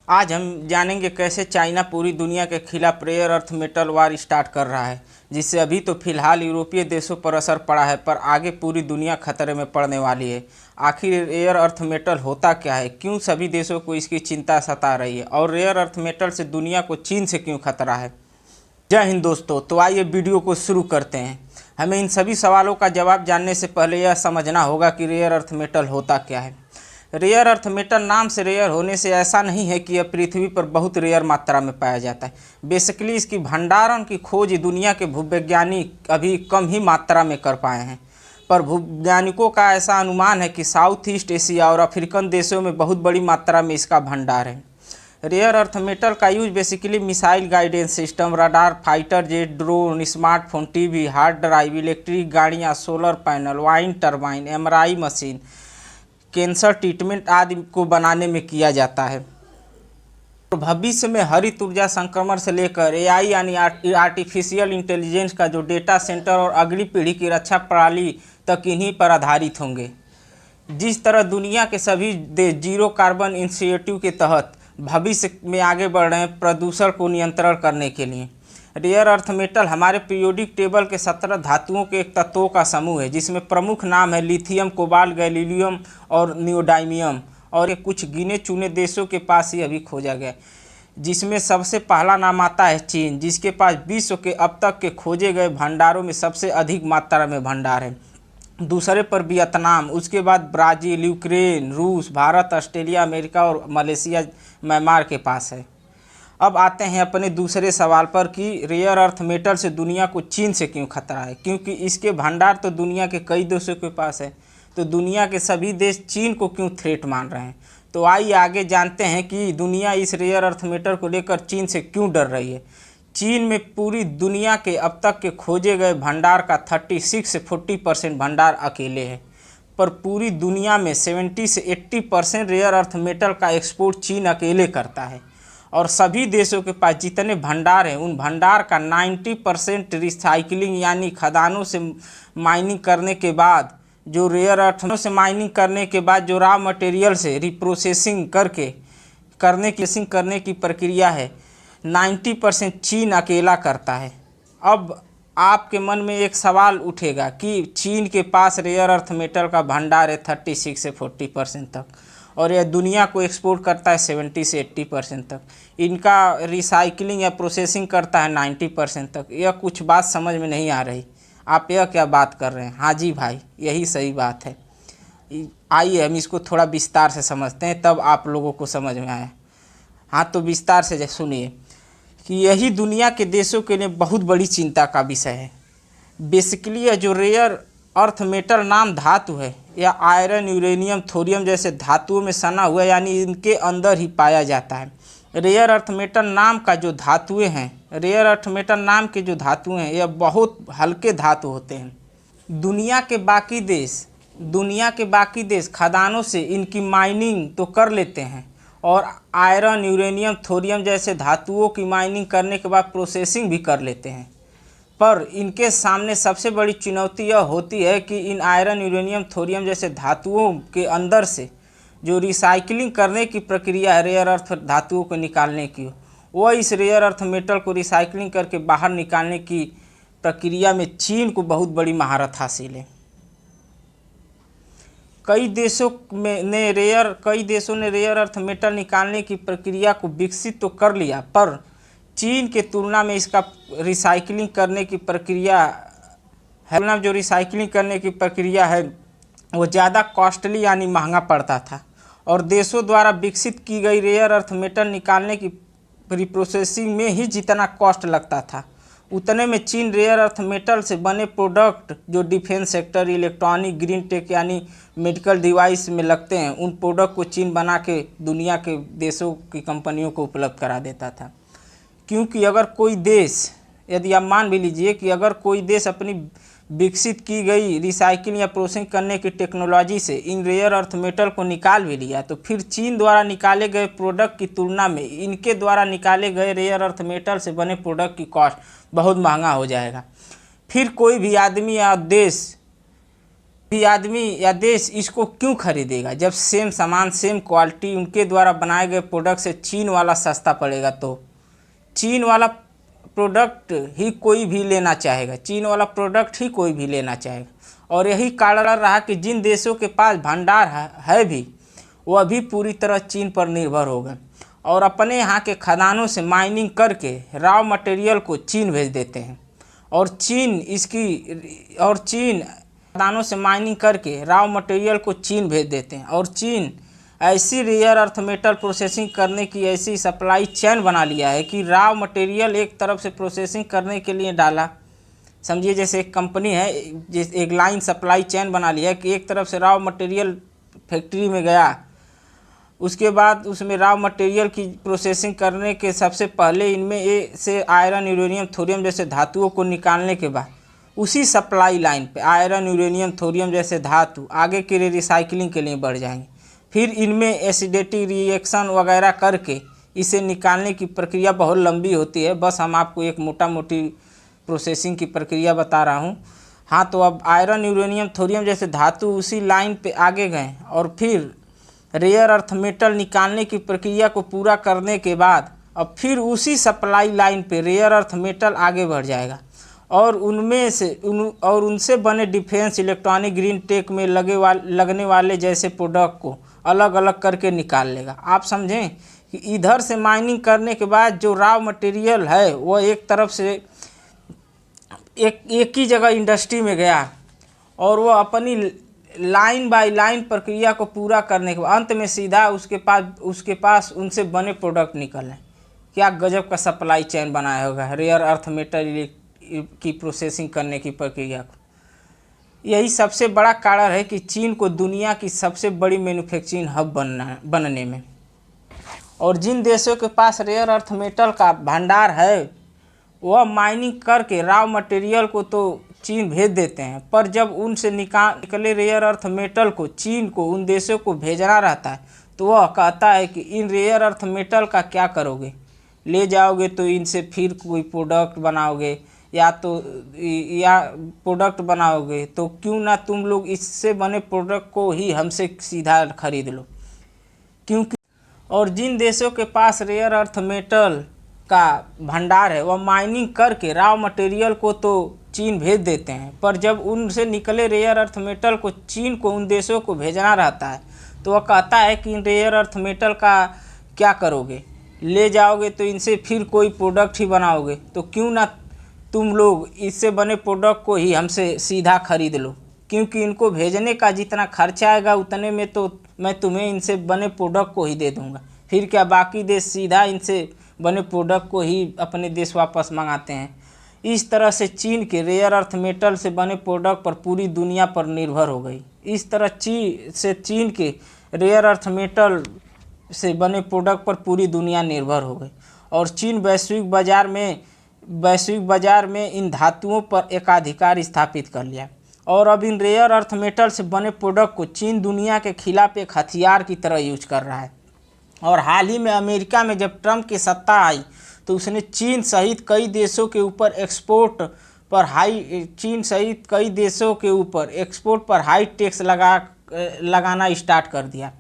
आज हम जानेंगे कैसे चाइना पूरी दुनिया के खिलाफ रेयर अर्थ मेटल वार स्टार्ट कर रहा है, जिससे अभी तो फिलहाल यूरोपीय देशों पर असर पड़ा है, पर आगे पूरी दुनिया खतरे में पड़ने वाली है। आखिर रेयर अर्थ मेटल होता क्या है, क्यों सभी देशों को इसकी चिंता सता रही है, और रेयर अर्थ मेटल से दुनिया को चीन से क्यों खतरा है। जय हिंद दोस्तों, तो आइए वीडियो को शुरू करते हैं। हमें इन सभी सवालों का जवाब जानने से पहले यह समझना होगा कि रेयर अर्थ मेटल होता क्या है। रेयर अर्थ मेटल नाम से रेयर होने से ऐसा नहीं है कि यह पृथ्वी पर बहुत रेयर मात्रा में पाया जाता है। बेसिकली इसकी भंडारण की खोज दुनिया के भूवैज्ञानिक अभी कम ही मात्रा में कर पाए हैं, पर भूवैज्ञानिकों का ऐसा अनुमान है कि साउथ ईस्ट एशिया और अफ्रीकन देशों में बहुत बड़ी मात्रा में इसका भंडार है। रेयर अर्थ मेटल का use basically missile guidance system, radar, fighter jet, drone, smartphone, TV, hard drive, electric गाड़ियाँ, solar panel, wind turbine, MRI machine, cancer treatment आदि को बनाने में किया जाता है। और भविष्य में हरित ऊर्जा संक्रमण से लेकर एआई यानी आर्टिफिशियल इंटेलिजेंस का जो डेटा सेंटर और अगली पीढ़ी की रक्षा प्रणाली तक इन्हीं पर आधारित होंगे। जिस तरह दुनिया के सभी देश जीरो कार्बन इनिशिएटिव के तहत भविष्य में आगे बढ़ रहे हैं प्रदूषण को नियंत्रण करने के लिए, रेयर अर्थ मेटल हमारे पीरियोडिक टेबल के 17 धातुओं के एक तत्वों का समूह है, जिसमें प्रमुख नाम है लिथियम, कोबाल्ट, गैलीलियम और नियोडाइमियम। और ये कुछ गिने चुने देशों के पास ही अभी खोजा गया, जिसमें सबसे पहला नाम आता है चीन, जिसके पास विश्व के अब तक के खोजे गए भंडारों में सबसे अधिक मात्रा में भंडार है। दूसरे पर वियतनाम, उसके बाद ब्राज़ील, यूक्रेन, रूस, भारत, ऑस्ट्रेलिया, अमेरिका और मलेशिया, म्यांमार के पास है। अब आते हैं अपने दूसरे सवाल पर कि रेयर अर्थ मेटल से दुनिया को चीन से क्यों खतरा है। क्योंकि इसके भंडार तो दुनिया के कई देशों के पास है, तो दुनिया के सभी देश चीन को क्यों थ्रेट मान रहे हैं। तो आइए आगे जानते हैं कि दुनिया इस रेयर अर्थ मेटल को लेकर चीन से क्यों डर रही है। चीन में पूरी दुनिया के अब तक के खोजे गए भंडार का 36 से 40% भंडार अकेले है, पर पूरी दुनिया में 70 से 80% रेयर अर्थ मेटल का एक्सपोर्ट चीन अकेले करता है। और सभी देशों के पास जितने भंडार हैं उन भंडार का 90% रिसाइकलिंग यानी खदानों से माइनिंग करने के बाद जो रेयर अर्थों से माइनिंग करने के बाद जो रॉ मटेरियल से रिप्रोसेसिंग करने की प्रक्रिया है 90% चीन अकेला करता है। अब आपके मन में एक सवाल उठेगा कि चीन के पास रेयर अर्थ मेटल का भंडार है 36 से 40% तक, और यह दुनिया को एक्सपोर्ट करता है 70 से 80% तक। इनका रिसाइकलिंग या प्रोसेसिंग करता है 90% तक। यह कुछ बात समझ में नहीं आ रही। आप यह क्या बात कर रहे हैं? हाँ जी भाई, यही सही बात है। आइए हम इसको थोड़ा विस्तार से समझते हैं, तब आप लोगों को समझ में आए। हाँ, तो विस्तार से सुनिए कि यही दुनिया के देशों के लिए बहुत बड़ी चिंता का विषय है। बेसिकली यह जो रेयर अर्थ मेटल नाम धातु है या आयरन, यूरेनियम, थोरियम जैसे धातुओं में सना हुआ, यानी इनके अंदर ही पाया जाता है। रेयर अर्थ मेटल नाम का जो धातुएं हैं, रेयर अर्थ मेटल नाम के जो धातुएं हैं, यह बहुत हल्के धातु होते हैं। दुनिया के बाकी देश खदानों से इनकी माइनिंग तो कर लेते हैं, और आयरन, यूरेनियम, थोरियम जैसे धातुओं की माइनिंग करने के बाद प्रोसेसिंग भी कर लेते हैं। पर इनके सामने सबसे बड़ी चुनौती यह होती है कि इन आयरन, यूरेनियम, थोरियम जैसे धातुओं के अंदर से जो रिसाइकलिंग करने की प्रक्रिया है रेयर अर्थ धातुओं को निकालने की, वह इस रेयर अर्थ मेटल को रिसाइकलिंग करके बाहर निकालने की प्रक्रिया में चीन को बहुत बड़ी महारत हासिल है। कई देशों ने रेयर अर्थ मेटल निकालने की प्रक्रिया को विकसित तो कर लिया, पर चीन के तुलना में इसका रिसाइकलिंग करने की प्रक्रिया है वो ज़्यादा कॉस्टली यानी महंगा पड़ता था। और देशों द्वारा विकसित की गई रेयर अर्थ मेटल निकालने की प्रोसेसिंग में ही जितना कॉस्ट लगता था, उतने में चीन रेयर अर्थ मेटल से बने प्रोडक्ट जो defence sector, electronic, green tech यानी मेडिकल डिवाइस में लगते हैं, उन प्रोडक्ट को चीन बना के दुनिया के देशों की कंपनियों को उपलब्ध करा देता था। क्योंकि अगर कोई देश, यदि आप मान भी लीजिए कि अगर कोई देश अपनी विकसित की गई रिसाइकिल या प्रोसेसिंग करने की टेक्नोलॉजी से इन रेयर अर्थ मेटल को निकाल भी लिया, तो फिर चीन द्वारा निकाले गए प्रोडक्ट की तुलना में इनके द्वारा निकाले गए रेयर अर्थ मेटल से बने प्रोडक्ट की कॉस्ट बहुत महंगा हो जाएगा। फिर कोई भी आदमी या देश भी आदमी या देश इसको क्यों खरीदेगा जब सेम सामान सेम क्वालिटी उनके द्वारा बनाए गए प्रोडक्ट से चीन वाला सस्ता पड़ेगा। तो चीन वाला प्रोडक्ट ही कोई भी लेना चाहेगा, चीन वाला प्रोडक्ट ही कोई भी लेना चाहेगा। और यही कारण रहा कि जिन देशों के पास भंडार है भी वह भी पूरी तरह चीन पर निर्भर हो गए और अपने यहाँ के खदानों से माइनिंग करके रॉ मटेरियल को चीन भेज देते हैं। और चीन खदानों से माइनिंग करके रॉ मटेरियल को चीन भेज देते हैं। और चीन ऐसी रेयर अर्थ मेटल प्रोसेसिंग करने की ऐसी सप्लाई चेन बना लिया है कि रॉ मटेरियल एक तरफ से प्रोसेसिंग करने के लिए डाला, समझिए जैसे एक कंपनी है, एक लाइन सप्लाई चेन बना लिया है कि एक तरफ से रॉ मटेरियल फैक्ट्री में गया, उसके बाद उसमें रॉ मटेरियल की प्रोसेसिंग करने के सबसे पहले इनमें से आयरन, यूरेनियम, थोरियम जैसे धातुओं को निकालने के बाद उसी सप्लाई लाइन पे आयरन, यूरेनियम, थोरियम जैसे धातु आगे के लिए रिसाइकलिंग के लिए बढ़ जाएंगे। फिर इनमें एसिडेटिक रिएक्शन वगैरह करके इसे निकालने की प्रक्रिया बहुत लंबी होती है। बस हम आपको एक मोटा मोटी प्रोसेसिंग की प्रक्रिया बता रहा हूँ। हाँ, तो अब आयरन, यूरेनियम, थोरियम जैसे धातु उसी लाइन पे आगे गए और फिर रेयर अर्थ मेटल निकालने की प्रक्रिया को पूरा करने के बाद अब फिर उसी सप्लाई लाइन पे रेयर अर्थ मेटल आगे बढ़ जाएगा और उनसे बने डिफेंस, इलेक्ट्रॉनिक, ग्रीन टेक में लगने वाले जैसे प्रोडक्ट को अलग अलग करके निकाल लेगा। आप समझें कि इधर से माइनिंग करने के बाद जो रॉ मटेरियल है वह एक तरफ से एक ही जगह इंडस्ट्री में गया और वह अपनी लाइन बाय लाइन प्रक्रिया को पूरा करने के बाद अंत में सीधा उसके पास उनसे बने प्रोडक्ट निकले। क्या गजब का सप्लाई चेन बनाया होगा रेयर अर्थ मेटल की प्रोसेसिंग करने की प्रक्रिया को। यही सबसे बड़ा कारण है कि चीन को दुनिया की सबसे बड़ी मैन्युफैक्चरिंग हब बनने में। और जिन देशों के पास रेयर अर्थ मेटल का भंडार है वह माइनिंग करके रॉ मटेरियल को तो चीन भेज देते हैं, पर जब उनसे निकले रेयर अर्थ मेटल को चीन को उन देशों को भेजना रहता है तो वह कहता है कि इन रेयर अर्थ मेटल का क्या करोगे, ले जाओगे तो इनसे फिर कोई प्रोडक्ट बनाओगे या प्रोडक्ट बनाओगे तो क्यों ना तुम लोग इससे बने प्रोडक्ट को ही हमसे सीधा खरीद लो। क्योंकि और जिन देशों के पास रेयर अर्थ मेटल का भंडार है वह माइनिंग करके रॉ मटेरियल को तो चीन भेज देते हैं, पर जब उनसे निकले रेयर अर्थ मेटल को चीन को उन देशों को भेजना रहता है तो वह कहता है कि इन रेयर अर्थ मेटल का क्या करोगे, ले जाओगे तो इनसे फिर कोई प्रोडक्ट ही बनाओगे तो क्यों ना तुम लोग इससे बने प्रोडक्ट को ही हमसे सीधा खरीद लो। क्योंकि इनको भेजने का जितना खर्चा आएगा उतने में तो मैं तुम्हें इनसे बने प्रोडक्ट को ही दे दूँगा। फिर क्या बाकी देश सीधा इनसे बने प्रोडक्ट को ही अपने देश वापस मंगाते हैं। इस तरह से चीन के रेयर अर्थ मेटल से बने प्रोडक्ट पर पूरी दुनिया पर निर्भर हो गई। इस तरह चीन के रेयर अर्थ मेटल से बने प्रोडक्ट पर पूरी दुनिया निर्भर हो गई और चीन वैश्विक बाजार में इन धातुओं पर एकाधिकार स्थापित कर लिया। और अब इन रेयर अर्थ मेटल से बने प्रोडक्ट को चीन दुनिया के खिलाफ एक हथियार की तरह यूज कर रहा है। और हाल ही में अमेरिका में जब ट्रंप की सत्ता आई तो उसने चीन सहित कई देशों के ऊपर एक्सपोर्ट पर हाई टैक्स लगाना स्टार्ट कर दिया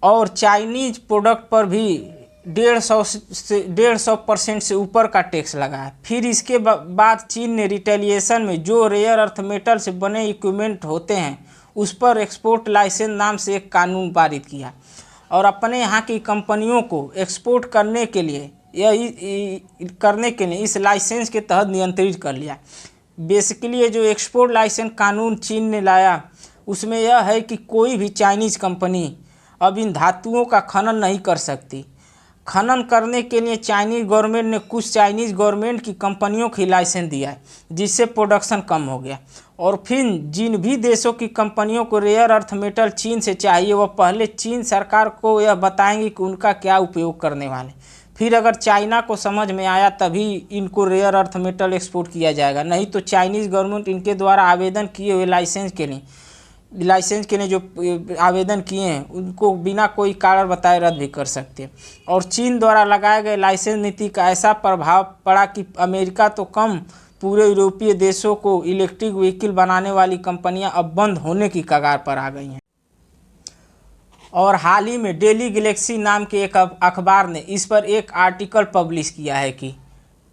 और चाइनीज प्रोडक्ट पर भी 150% से ऊपर का टैक्स लगाया। फिर इसके बाद चीन ने रिटेलिएशन में जो रेयर अर्थ मेटल से बने इक्विपमेंट होते हैं उस पर एक्सपोर्ट लाइसेंस नाम से एक कानून पारित किया और अपने यहाँ की कंपनियों को एक्सपोर्ट करने के लिए इस लाइसेंस के तहत नियंत्रित कर लिया। बेसिकली ये जो एक्सपोर्ट लाइसेंस कानून चीन ने लाया उसमें यह है कि कोई भी चाइनीज़ कंपनी अब इन धातुओं का खनन नहीं कर सकती। खनन करने के लिए चाइनीज़ गवर्नमेंट ने कुछ चाइनीज़ गवर्नमेंट की कंपनियों को लाइसेंस दिया है जिससे प्रोडक्शन कम हो गया। और फिर जिन भी देशों की कंपनियों को रेयर अर्थ मेटल चीन से चाहिए वह पहले चीन सरकार को यह बताएंगे कि उनका क्या उपयोग करने वाले, फिर अगर चाइना को समझ में आया तभी इनको रेयर अर्थ मेटल एक्सपोर्ट किया जाएगा। नहीं तो चाइनीज़ गवर्नमेंट इनके द्वारा आवेदन किए हुए लाइसेंस के लिए जो आवेदन किए हैं उनको बिना कोई कारण बताए रद्द भी कर सकते हैं। और चीन द्वारा लगाए गए लाइसेंस नीति का ऐसा प्रभाव पड़ा कि अमेरिका तो कम पूरे यूरोपीय देशों को इलेक्ट्रिक व्हीकल बनाने वाली कंपनियां अब बंद होने की कगार पर आ गई हैं। और हाल ही में डेली गैलेक्सी नाम के एक अखबार ने इस पर एक आर्टिकल पब्लिश किया है कि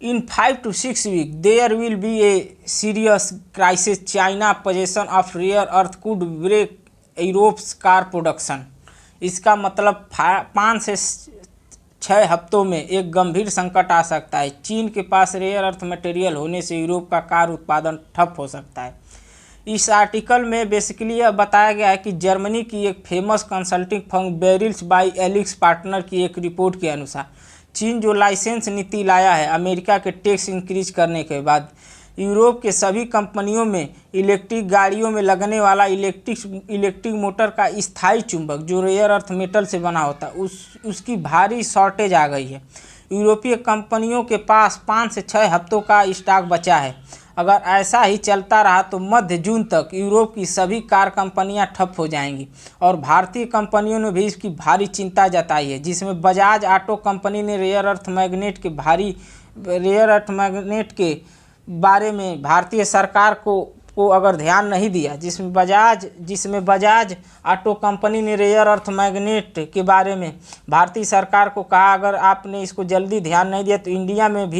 in 5 to 6 week there will be a serious crisis, China possession of rare earth could break Europe's car production. इसका मतलब 5 से 6 हफ्तों में एक गंभीर संकट आ सकता है। चीन के पास रेयर अर्थ मटेरियल होने से यूरोप का कार उत्पादन ठप हो सकता है। इस आर्टिकल में बेसिकली यह बताया गया है कि जर्मनी की एक famous consulting firm Berylls by Alix partner की एक रिपोर्ट के अनुसार चीन जो लाइसेंस नीति लाया है अमेरिका के टैक्स इंक्रीज करने के बाद, यूरोप के सभी कंपनियों में इलेक्ट्रिक गाड़ियों में लगने वाला इलेक्ट्रिक मोटर का स्थायी चुंबक जो रेयर अर्थ मेटल से बना होता है उसकी भारी शॉर्टेज आ गई है। यूरोपीय कंपनियों के पास 5 से 6 हफ्तों का स्टॉक बचा है। अगर ऐसा ही चलता रहा तो मध्य जून तक यूरोप की सभी कार कंपनियां ठप हो जाएंगी। और भारतीय कंपनियों ने भी इसकी भारी चिंता जताई है, जिसमें बजाज ऑटो कंपनी ने रेयर अर्थ मैग्नेट के बारे में भारतीय सरकार को अगर ध्यान नहीं दिया, जिसमें बजाज ऑटो कंपनी ने रेयर अर्थ मैग्नेट के बारे में भारतीय सरकार को कहा अगर आपने इसको जल्दी ध्यान नहीं दिया तो इंडिया में भी